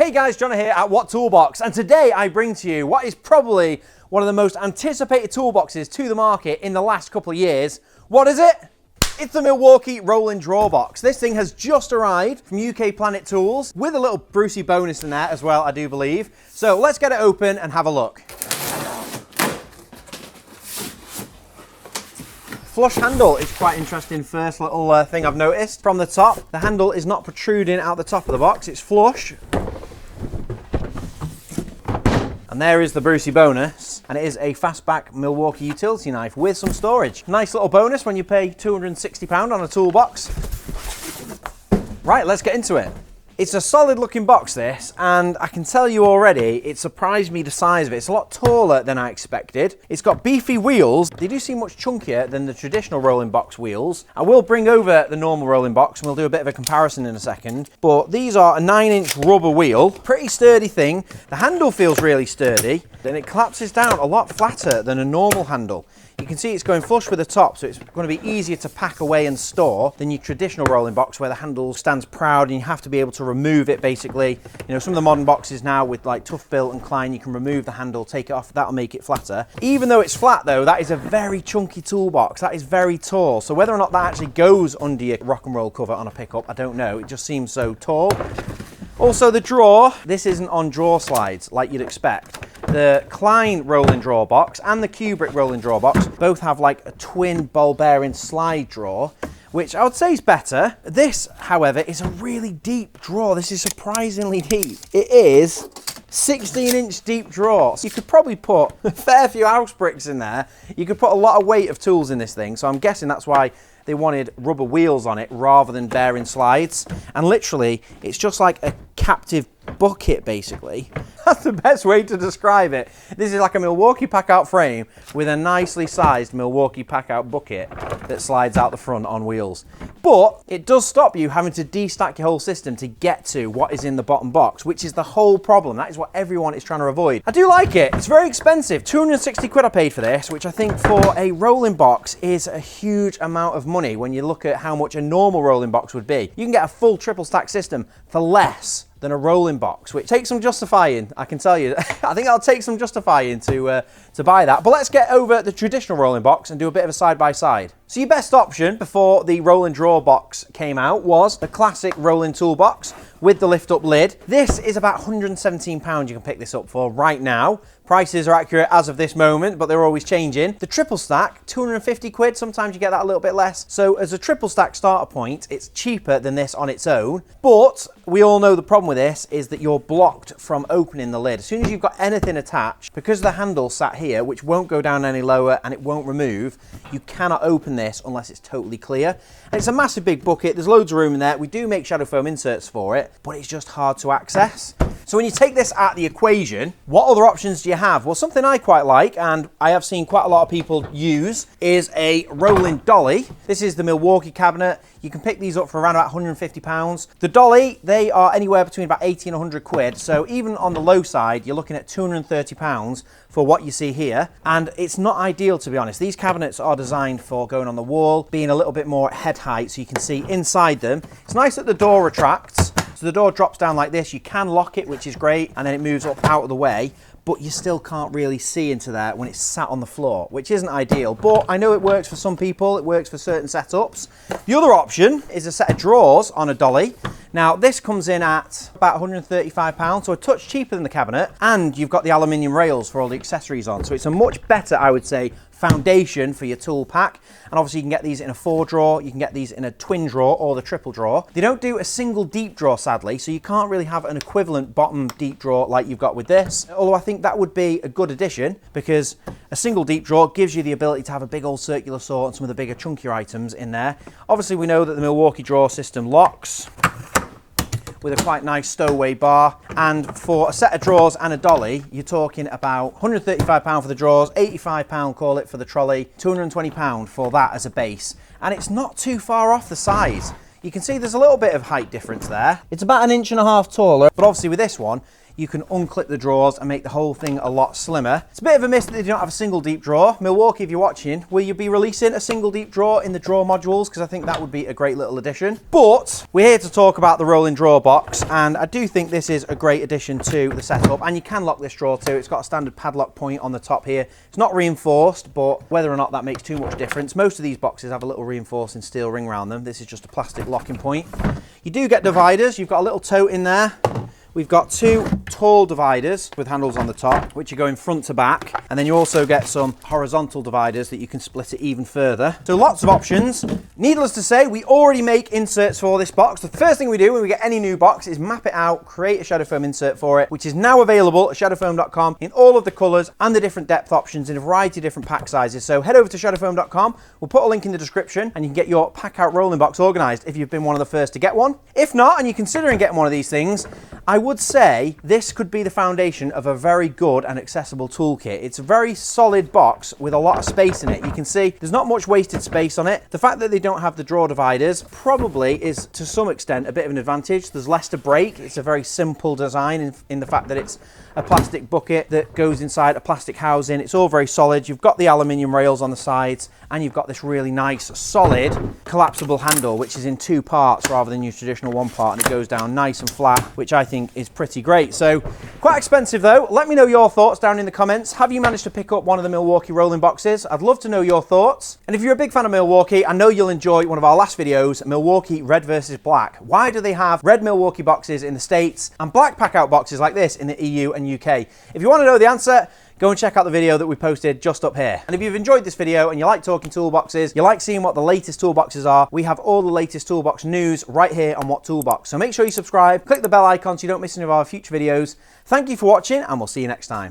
Hey guys, John here at What Toolbox, and today I bring to you what is probably one of the most anticipated toolboxes to the market in the last couple of years. What is it? It's the Milwaukee Rolling Draw Box. This thing has just arrived from UK Planet Tools with a little Brucey bonus in there as well, I do believe. So let's get it open and have a look. Flush handle is quite interesting. First little thing I've noticed from the top. The handle is not protruding out the top of the box, it's flush. And there is the Brucey bonus, and it is a fastback Milwaukee utility knife with some storage. Nice little bonus when you pay £260 on a toolbox. Right, let's get into it. It's a solid looking box, this, and I can tell you already, it surprised me the size of it. It's a lot taller than I expected. It's got beefy wheels. They do seem much chunkier than the traditional rolling box wheels. I will bring over the normal rolling box and we'll do a bit of a comparison in a second, but these are a 9-inch rubber wheel. Pretty sturdy thing. The handle feels really sturdy, and it collapses down a lot flatter than a normal handle. You can see it's going flush with the top, so it's going to be easier to pack away and store than your traditional rolling box where the handle stands proud and you have to be able to remove it basically. You know, some of the modern boxes now with like Tough Built and Klein, you can remove the handle, take it off, that'll make it flatter. Even though it's flat though, that is a very chunky toolbox. That is very tall. So whether or not that actually goes under your rock and roll cover on a pickup, I don't know. It just seems so tall. Also the drawer, this isn't on drawer slides like you'd expect. The Klein rolling drawer box and the Kubrick rolling drawer box both have like a twin ball bearing slide drawer, which I would say is better. This, however, is a really deep drawer. This is surprisingly deep. It is 16-inch deep drawer. So you could probably put a fair few house bricks in there. You could put a lot of weight of tools in this thing. So I'm guessing that's why they wanted rubber wheels on it rather than bearing slides. And literally, it's just like a captive bucket, basically. That's the best way to describe it. This is like a Milwaukee PACKOUT frame with a nicely sized Milwaukee PACKOUT bucket that slides out the front on wheels. But it does stop you having to destack your whole system to get to what is in the bottom box, which is the whole problem. That is what everyone is trying to avoid. I do like it. It's very expensive. 260 quid I paid for this, which I think for a rolling box is a huge amount of money when you look at how much a normal rolling box would be. You can get a full triple stack system for less than a rolling box, which takes some justifying, I can tell you. I think I'll take some justifying to buy that. But let's get over the traditional rolling box and do a bit of a side-by-side. So your best option before the rolling drawer box came out was the classic rolling toolbox with the lift-up lid. This is about £117 you can pick this up for right now. Prices are accurate as of this moment, but they're always changing. The triple stack, 250 quid. Sometimes you get that a little bit less. So as a triple stack starter point, it's cheaper than this on its own. But we all know the problem with this is that you're blocked from opening the lid. As soon as you've got anything attached, because the handle sat here, which won't go down any lower and it won't remove, you cannot open this unless it's totally clear. And it's a massive big bucket. There's loads of room in there. We do make shadow foam inserts for it, but it's just hard to access. So when you take this out of the equation, what other options do you have? Well, something I quite like, and I have seen quite a lot of people use, is a rolling dolly. This is the Milwaukee cabinet. You can pick these up for around about £150. The dolly, they are anywhere between about 80 and 100 quid. So even on the low side, you're looking at £230 for what you see here. And it's not ideal, to be honest. These cabinets are designed for going on the wall, being a little bit more head height so you can see inside them. It's nice that the door retracts. So the door drops down like this. You can lock it, which is great, and then it moves up out of the way, but you still can't really see into there when it's sat on the floor, which isn't ideal. But I know it works for some people, it works for certain setups. The other option is a set of drawers on a dolly. Now this comes in at about £135, so a touch cheaper than the cabinet, and you've got the aluminium rails for all the accessories on. So it's a much better, I would say, foundation for your tool pack. And obviously you can get these in a 4-drawer, you can get these in a twin drawer or the triple drawer. They don't do a single deep drawer, sadly, so you can't really have an equivalent bottom deep drawer like you've got with this. Although I think that would be a good addition, because a single deep drawer gives you the ability to have a big old circular saw and some of the bigger chunkier items in there. Obviously we know that the Milwaukee drawer system locks with a quite nice stowaway bar, and for a set of drawers and a dolly you're talking about £135 for the drawers, £85 call it for the trolley, £220 for that as a base, and it's not too far off the size. You can see there's a little bit of height difference there. It's about 1.5 inches taller, but obviously with this one you can unclip the drawers and make the whole thing a lot slimmer. It's a bit of a miss that they don't have a single deep drawer. Milwaukee, if you're watching, will you be releasing a single deep drawer in the drawer modules? Because I think that would be a great little addition. But we're here to talk about the rolling drawer box, and I do think this is a great addition to the setup. And you can lock this drawer too. It's got a standard padlock point on the top here. It's not reinforced, but whether or not that makes too much difference. Most of these boxes have a little reinforcing steel ring around them. This is just a plastic locking point. You do get dividers. You've got a little tote in there. We've got two tall dividers with handles on the top, which are going front to back. And then you also get some horizontal dividers that you can split it even further. So lots of options. Needless to say, we already make inserts for this box. The first thing we do when we get any new box is map it out, create a shadow foam insert for it, which is now available at shadowfoam.com in all of the colors and the different depth options in a variety of different pack sizes. So head over to shadowfoam.com. We'll put a link in the description and you can get your Packout rolling box organized if you've been one of the first to get one. If not, and you're considering getting one of these things, I would say this could be the foundation of a very good and accessible toolkit. It's a very solid box with a lot of space in it. You can see there's not much wasted space on it. The fact that they don't have the drawer dividers probably is to some extent a bit of an advantage. There's less to break. It's a very simple design in the fact that it's a plastic bucket that goes inside a plastic housing. It's all very solid. You've got the aluminium rails on the sides and you've got this really nice solid collapsible handle, which is in two parts rather than your traditional one part, and it goes down nice and flat, which I think is pretty great. So quite expensive though. Let me know your thoughts down in the comments. Have you managed to pick up one of the Milwaukee rolling boxes? I'd love to know your thoughts. And if you're a big fan of Milwaukee, I know you'll enjoy one of our last videos, Milwaukee red versus black. Why do they have red Milwaukee boxes in the States and black Packout boxes like this in the EU and UK? If you want to know the answer, go and check out the video that we posted just up here. And if you've enjoyed this video and you like talking toolboxes, you like seeing what the latest toolboxes are, we have all the latest toolbox news right here on What Toolbox. So make sure you subscribe, click the bell icon so you don't miss any of our future videos. Thank you for watching and we'll see you next time.